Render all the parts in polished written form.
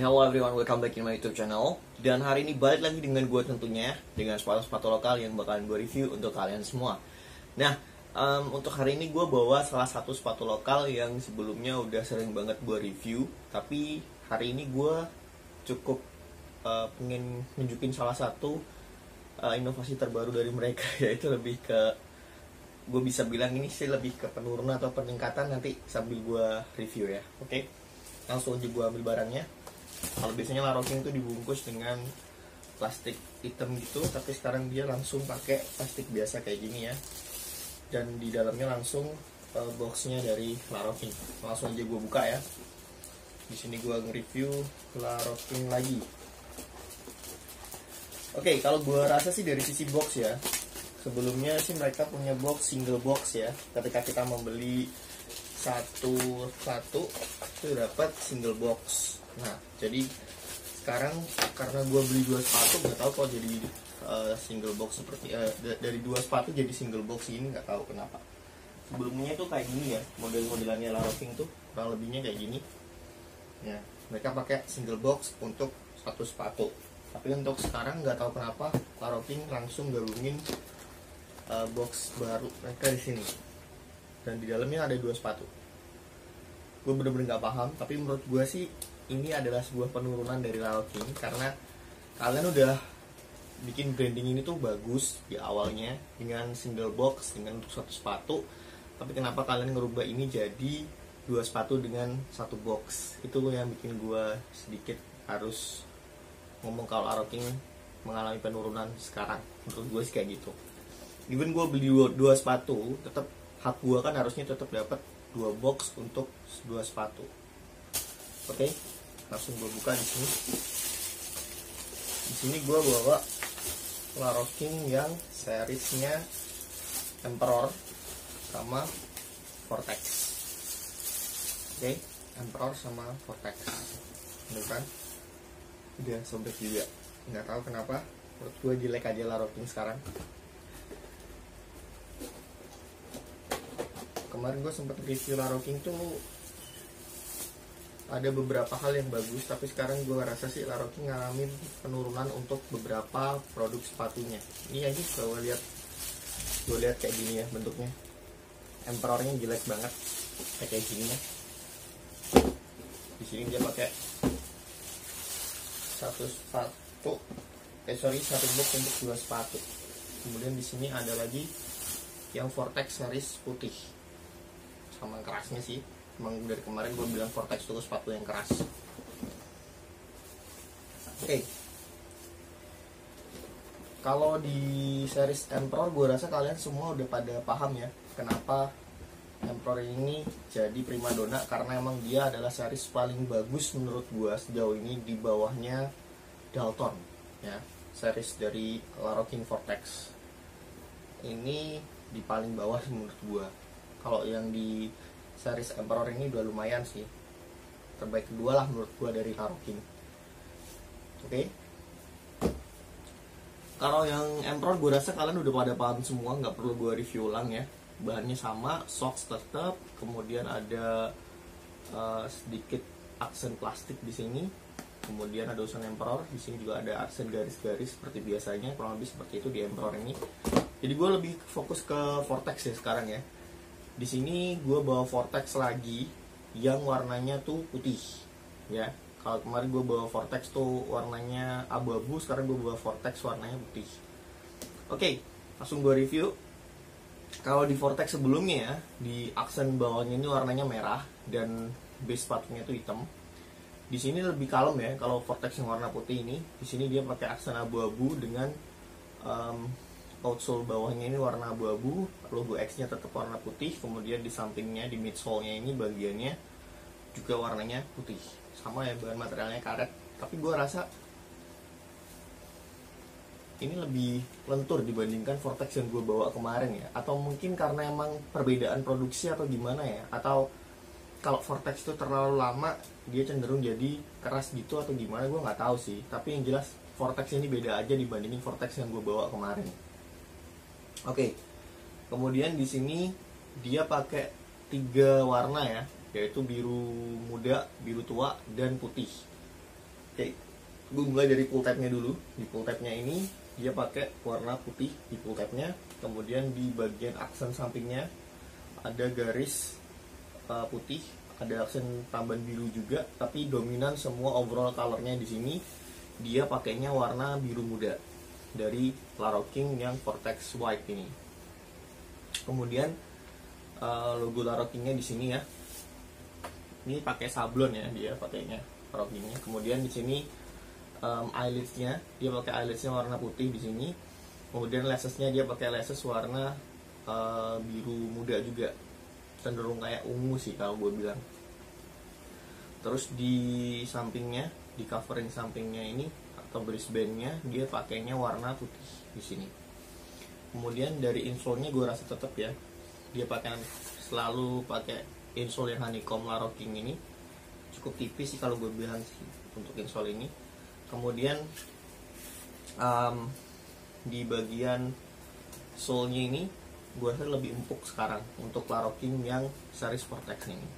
Hello everyone, welcome back in my YouTube channel. Dan hari ini balik lagi dengan gue tentunya, dengan sepatu-sepatu lokal yang bakalan gue review untuk kalian semua. Nah, untuk hari ini gue bawa salah satu sepatu lokal yang sebelumnya udah sering banget gue review. Tapi hari ini gue cukup pengen nunjukin salah satu inovasi terbaru dari mereka. Yaitu lebih ke, gue bisa bilang ini sih lebih ke penurunan atau peningkatan, nanti sambil gue review ya. Oke, langsung aja gue ambil barangnya. Kalau biasanya La Rocking itu dibungkus dengan plastik hitam gitu, tapi sekarang dia langsung pakai plastik biasa kayak gini ya. Dan di dalamnya langsung boxnya dari La Rocking. Langsung aja gue buka ya. Di sini gue nge-review La Rocking lagi. Oke, kalau gue rasa sih dari sisi box ya, sebelumnya sih mereka punya box single box ya. Ketika kita membeli satu itu dapat single box. Nah, jadi sekarang karena gue beli dua sepatu, nggak tahu kok jadi single box seperti dari dua sepatu jadi single box ini, nggak tahu kenapa. Sebelumnya tuh kayak gini ya, model-modelannya La Rocking tuh kurang lebihnya kayak gini. Ya, mereka pakai single box untuk satu sepatu. Tapi untuk sekarang nggak tahu kenapa La Rocking langsung gabungin box baru mereka di sini. Dan di dalamnya ada dua sepatu. Gue bener-bener nggak paham, tapi menurut gue sih ini adalah sebuah penurunan dari La Rocking, karena kalian udah bikin branding ini tuh bagus di awalnya dengan single box dengan untuk satu sepatu, tapi kenapa kalian ngerubah ini jadi dua sepatu dengan satu box? Itu yang bikin gue sedikit harus ngomong kalau La Rocking mengalami penurunan sekarang. Menurut gue sih kayak gitu. Even gue beli dua sepatu, tetap hak gue kan harusnya tetap dapat dua box untuk dua sepatu. Oke, langsung gue buka di sini. Di sini gue bawa La Rocking yang seriesnya Emperor sama Vortex. Oke, Emperor sama Vortex. Ini kan udah sobek juga. Nggak tahu kenapa, menurut gue jelek aja La Rocking sekarang. Kemarin gue sempat review La Rocking tuh ada beberapa hal yang bagus, tapi sekarang gue rasa sih La Rocking ngalamin penurunan untuk beberapa produk sepatunya. Ini aja kalau gue lihat kayak gini ya bentuknya. Emperornya jelek banget kayak gini ya. Di sini dia pakai satu box untuk dua sepatu. Kemudian di sini ada lagi yang Vortex series putih. Sama kerasnya sih, emang dari kemarin gue bilang Vortex itu sepatu yang keras. Oke. Kalau di series Emperor gue rasa kalian semua udah pada paham ya kenapa Emperor ini jadi primadona, karena emang dia adalah series paling bagus menurut gue sejauh ini, di bawahnya Dalton ya. Series dari La Rocking Vortex ini di paling bawah menurut gue. Kalau yang di series Emperor ini udah lumayan sih, terbaik kedua lah menurut gua dari La Rocking. Oke. Kalau yang Emperor gua rasa kalian udah pada paham semua, nggak perlu gua review ulang ya. Bahannya sama, socks tetap, kemudian ada sedikit aksen plastik di sini. Kemudian ada urusan Emperor, di sini juga ada aksen garis-garis seperti biasanya, kurang lebih seperti itu di Emperor ini. Jadi gue lebih fokus ke Vortex ya sekarang ya. Di sini gue bawa Vortex lagi yang warnanya tuh putih ya. Kalau kemarin gue bawa Vortex tuh warnanya abu-abu, sekarang gue bawa Vortex warnanya putih. Oke, langsung gue review. Kalau di Vortex sebelumnya ya, di aksen bawahnya ini warnanya merah dan base sepatunya itu hitam. Di sini lebih kalem ya. Kalau Vortex yang warna putih ini, di sini dia pakai aksen abu-abu dengan outsole bawahnya ini warna abu-abu, logo X-nya tetap warna putih, kemudian di sampingnya, di midsole-nya ini bagiannya juga warnanya putih. Sama ya, bahan materialnya karet, tapi gue rasa ini lebih lentur dibandingkan Vortex yang gue bawa kemarin ya. Atau mungkin karena emang perbedaan produksi atau gimana ya, atau kalau Vortex itu terlalu lama dia cenderung jadi keras gitu atau gimana, gue nggak tahu sih. Tapi yang jelas Vortex ini beda aja dibandingin Vortex yang gue bawa kemarin. Oke, kemudian di sini dia pakai 3 warna ya, yaitu biru muda, biru tua, dan putih. Oke, gue mulai dari pull tabnya dulu. Di pull tabnya ini dia pakai warna putih di pull tabnya, kemudian di bagian aksen sampingnya ada garis putih, ada aksen tambahan biru juga, tapi dominan semua overall colornya di sini dia pakainya warna biru muda dari Laro King yang Vortex White ini. Kemudian logo Laro Kingnya di sini ya, ini pakai sablon ya, dia pakainya Laro Kingnya. Kemudian di sini eyelidsnya dia pakai eyelidsnya warna putih di sini. Kemudian lashesnya dia pakai lashes warna biru muda juga, cenderung kayak ungu sih kalau gue bilang. Terus di sampingnya, di covering sampingnya ini atau wristbandnya dia pakainya warna putih di sini. Kemudian dari insole-nya gue rasa tetap ya, dia selalu pakai insole yang honeycomb Laro King ini, cukup tipis sih kalau gue bilang sih untuk insole ini. Kemudian di bagian sole-nya ini gue rasa lebih empuk sekarang untuk Laro King yang series Vortex ini.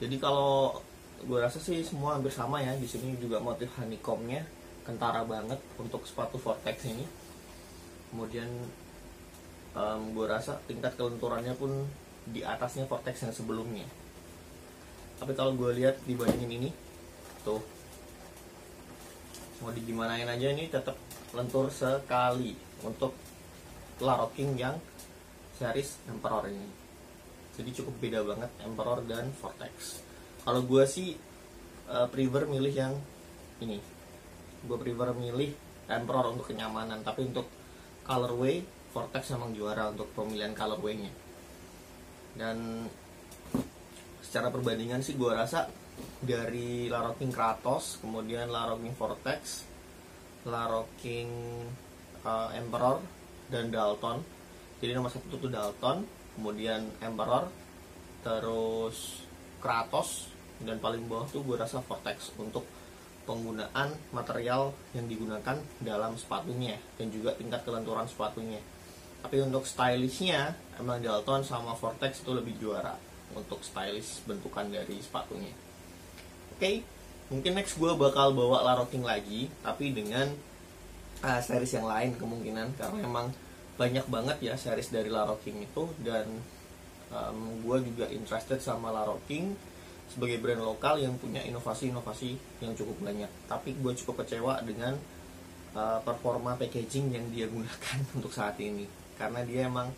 Jadi kalau gue rasa sih semua hampir sama ya. Di sini juga motif honeycomb-nya kentara banget untuk sepatu Vortex ini. Kemudian gue rasa tingkat kelenturannya pun di atasnya Vortex yang sebelumnya. Tapi kalau gue lihat dibandingin ini, tuh mau digimanain aja ini tetap lentur sekali untuk Laro King yang series Emperor ini. Jadi cukup beda banget Emperor dan Vortex. Kalau gue sih prefer milih yang ini. Gue prefer milih Emperor untuk kenyamanan, tapi untuk colorway Vortex memang juara untuk pemilihan colorway-nya. Dan secara perbandingan sih gue rasa dari Laro King Kratos, kemudian Laro King Vortex, Laro King Emperor dan Dalton. Jadi nomor 1 itu Dalton, kemudian Emperor, terus Kratos, dan paling bawah tuh gue rasa Vortex untuk penggunaan material yang digunakan dalam sepatunya dan juga tingkat kelenturan sepatunya. Tapi untuk stylishnya emang Dalton sama Vortex itu lebih juara untuk stylish bentukan dari sepatunya. Oke, mungkin next gue bakal bawa Laro King lagi, tapi dengan series yang lain kemungkinan, karena emang banyak banget ya series dari Laro King itu. Dan gue juga interested sama Laro King sebagai brand lokal yang punya inovasi-inovasi yang cukup banyak. Tapi gue cukup kecewa dengan performa packaging yang dia gunakan untuk saat ini, karena dia emang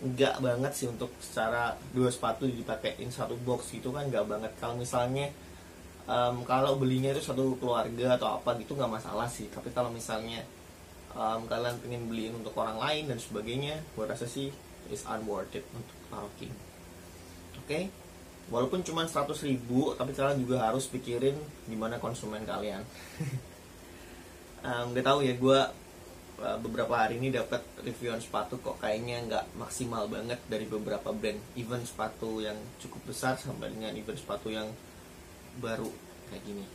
enggak banget sih untuk secara dua sepatu dipakein satu box gitu kan, enggak banget. Kalau misalnya kalau belinya itu satu keluarga atau apa gitu nggak masalah sih, tapi kalau misalnya kalian pengen beliin untuk orang lain dan sebagainya, gue rasa sih is unworth it untuk Laro King. Oke, walaupun cuma 100.000, tapi kalian juga harus pikirin gimana konsumen kalian. Gak tahu ya, gue beberapa hari ini dapat reviewan sepatu kok kayaknya nggak maksimal banget dari beberapa brand, even sepatu yang cukup besar sampai dengan even sepatu yang baru kayak gini.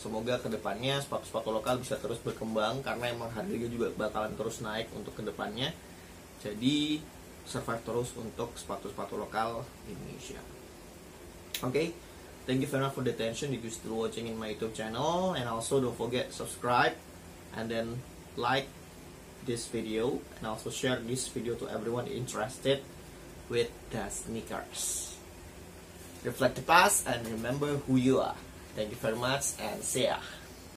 Semoga kedepannya sepatu-sepatu lokal bisa terus berkembang, karena emang harganya juga bakalan terus naik untuk kedepannya. Jadi survive terus untuk sepatu-sepatu lokal di Indonesia. Okay, thank you very much for the attention if you're still watching in my YouTube channel, and also don't forget subscribe and then like this video, and also share this video to everyone interested with the sneakers. Reflect the past and remember who you are. Thank you very much and see ya.